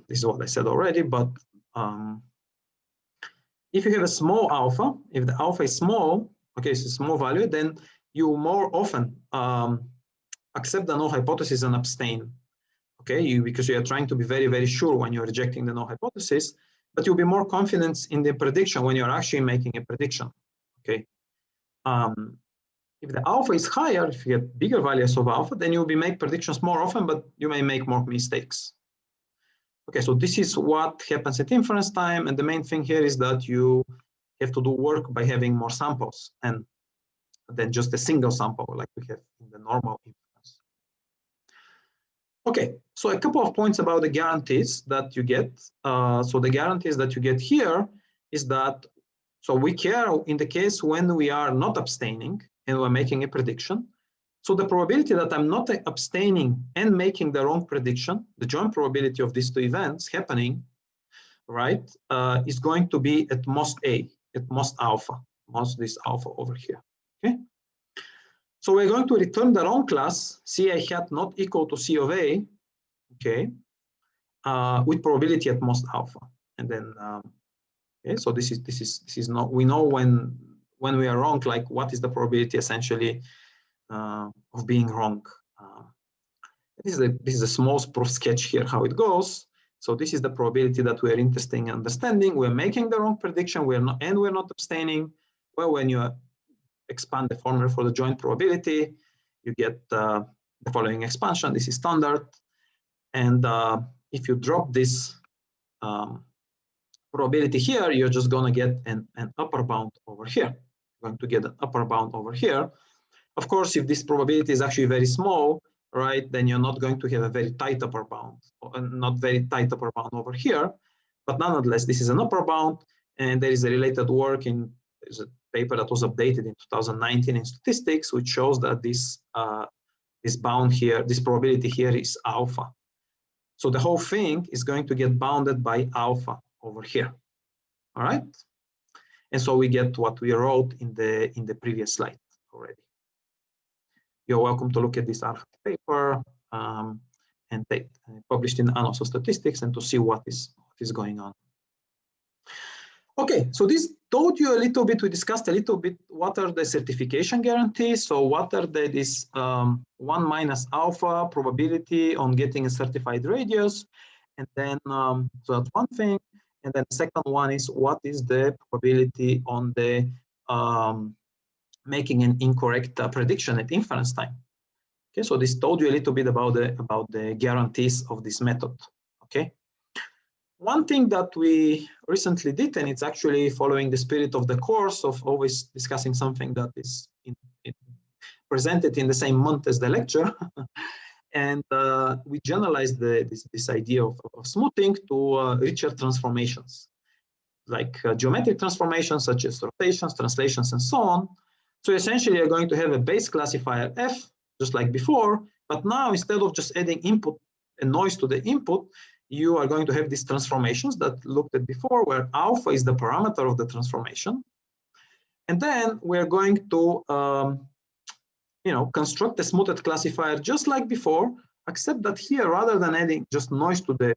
this is what I said already, but if you have a small alpha, if the alpha is small, okay, it's a small value, then you more often accept the null hypothesis and abstain. Okay, because you are trying to be very, very sure when you're rejecting the null hypothesis, but you'll be more confident in the prediction when you're actually making a prediction. Okay. If the alpha is higher, if you get bigger values of alpha, then you'll be make predictions more often, but you may make more mistakes. Okay, so this is what happens at inference time, and the main thing here is that you have to do work by having more samples and than just a single sample like we have in the normal inference. Okay, so a couple of points about the guarantees that you get. So the guarantees that you get here is that, so we care in the case when we are not abstaining and we're making a prediction. So the probability that I'm not abstaining and making the wrong prediction, the joint probability of these two events happening, right, is going to be at most A, at most alpha, most this alpha over here. Okay. So we're going to return the wrong class, Ci hat not equal to C of A, okay, with probability at most alpha. And then, okay, so this is not, we know when we are wrong, like what is the probability essentially of being wrong. This is a small proof sketch here, how it goes. So this is the probability that we're interested in understanding. We're making the wrong prediction, we're not abstaining. Well, when you expand the formula for the joint probability, you get the following expansion. This is standard. And if you drop this probability here, you're just going to get an upper bound over here. You're going to get an upper bound over here. Of course, if this probability is actually very small, right, then you're not going to have a very tight upper bound, or not very tight upper bound over here. But nonetheless, this is an upper bound, and there is a related work there's a paper that was updated in 2019 in statistics, which shows that this bound here, this probability here is alpha. So the whole thing is going to get bounded by alpha over here. All right. And so we get what we wrote in the previous slide already. You're welcome to look at this paper and published in Annals of Statistics and to see what is going on. Okay, so this told you a little bit, we discussed a little bit what are the certification guarantees. So what are this 1 minus alpha probability on getting a certified radius. And then, so that's one thing. And then the second one is what is the probability on the making an incorrect prediction at inference time. Okay, so this told you a little bit about the guarantees of this method. Okay. One thing that we recently did, and it's actually following the spirit of the course of always discussing something that is presented in the same month as the lecture, and we generalized this idea of smoothing to richer transformations, like geometric transformations such as rotations, translations, and so on. So essentially, you're going to have a base classifier f, just like before, but now instead of just adding input and noise to the input, you are going to have these transformations that looked at before, where alpha is the parameter of the transformation. And then we're going to construct a smoothed classifier just like before, except that here, rather than adding just noise to the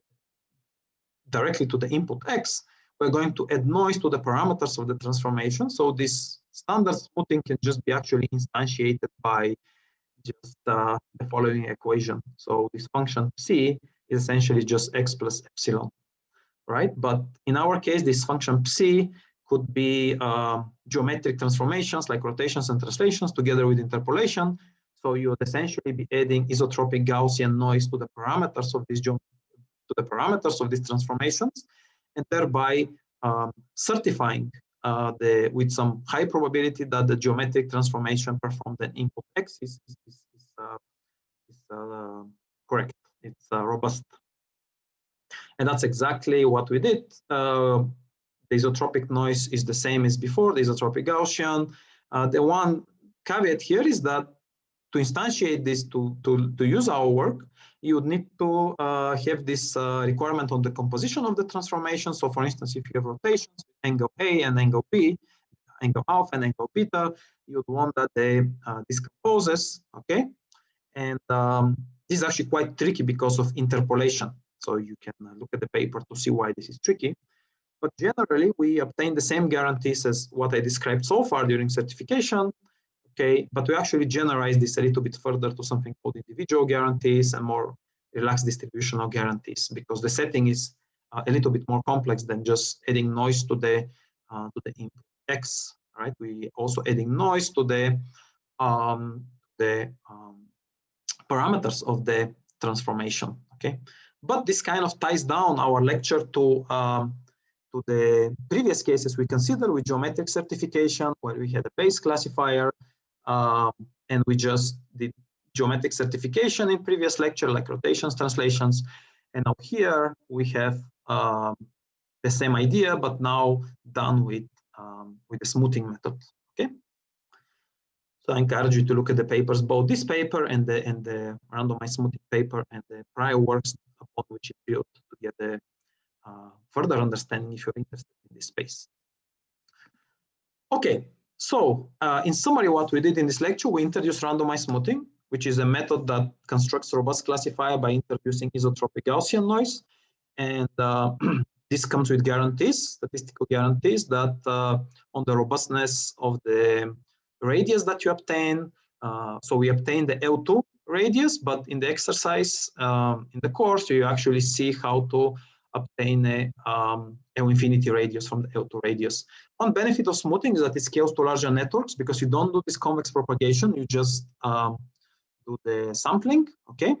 directly to the input X, we're going to add noise to the parameters of the transformation. So this standard smoothing can just be actually instantiated by just the following equation. So this function psi is essentially just x plus epsilon, right? But in our case, this function psi could be geometric transformations like rotations and translations together with interpolation. So you would essentially be adding isotropic Gaussian noise to the parameters of these transformations, and thereby certifying with some high probability that the geometric transformation performed in input X is correct. It's robust. And that's exactly what we did. The isotropic noise is the same as before, the isotropic Gaussian. The one caveat here is that to instantiate this, to use our work, you would need to have this requirement on the composition of the transformation. So for instance, if you have rotations, angle A and angle B, angle alpha and angle beta, you would want that they decomposes, okay? And this is actually quite tricky because of interpolation. So you can look at the paper to see why this is tricky. But generally, we obtain the same guarantees as what I described so far during certification. Okay, but we actually generalize this a little bit further to something called individual guarantees and more relaxed distributional guarantees, because the setting is a little bit more complex than just adding noise to the input X, right? We also adding noise to the parameters of the transformation. Okay, but this kind of ties down our lecture to the previous cases we considered with geometric certification, where we had a base classifier. And we just did geometric certification in previous lecture, like rotations, translations. And now here we have the same idea, but now done with the smoothing method. Okay. So I encourage you to look at the papers, both this paper and the randomized smoothing paper and the prior works upon which it built, to get a further understanding if you're interested in this space. Okay. So in summary, what we did in this lecture, we introduced randomized smoothing, which is a method that constructs a robust classifier by introducing isotropic Gaussian noise. And this comes with guarantees, statistical guarantees that on the robustness of the radius that you obtain. So we obtain the L2 radius, but in the exercise, in the course, you actually see how to obtain a L infinity radius from the L2 radius. One benefit of smoothing is that it scales to larger networks because you don't do this convex propagation, you just do the sampling, okay?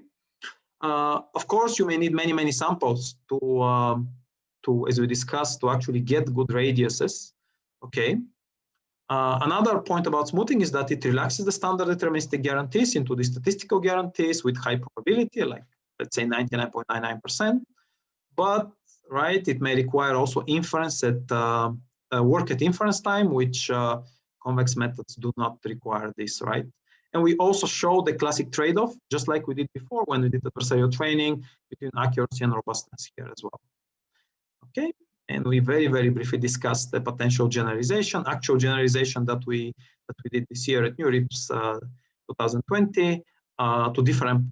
Of course, you may need many samples to, as we discussed, to actually get good radiuses, okay? Another point about smoothing is that it relaxes the standard deterministic guarantees into the statistical guarantees with high probability, like let's say 99.99%. But right, it may require also inference at work at inference time, which convex methods do not require this, right? And we also show the classic trade-off, just like we did before when we did adversarial training, between accuracy and robustness here as well. Okay, and we very briefly discussed the potential generalization, actual generalization that we did this year at NeurIPS 2020 to different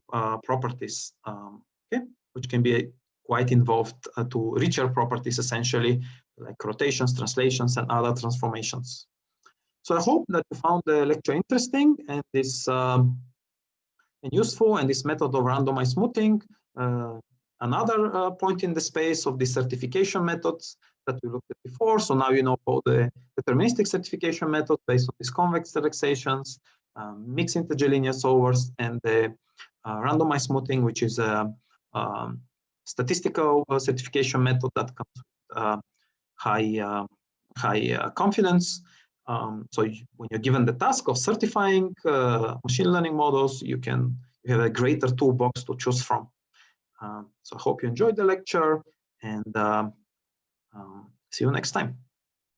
properties, okay, which can be quite involved to richer properties, essentially, like rotations, translations, and other transformations. So I hope that you found the lecture interesting and this and useful, and this method of randomized smoothing. Another point in the space of the certification methods that we looked at before. So now you know about the deterministic certification method based on these convex relaxations, mixed integer linear solvers, and the randomized smoothing, which is a statistical certification method that comes with high confidence. So when you're given the task of certifying machine learning models, you have a greater toolbox to choose from. So I hope you enjoyed the lecture, and see you next time.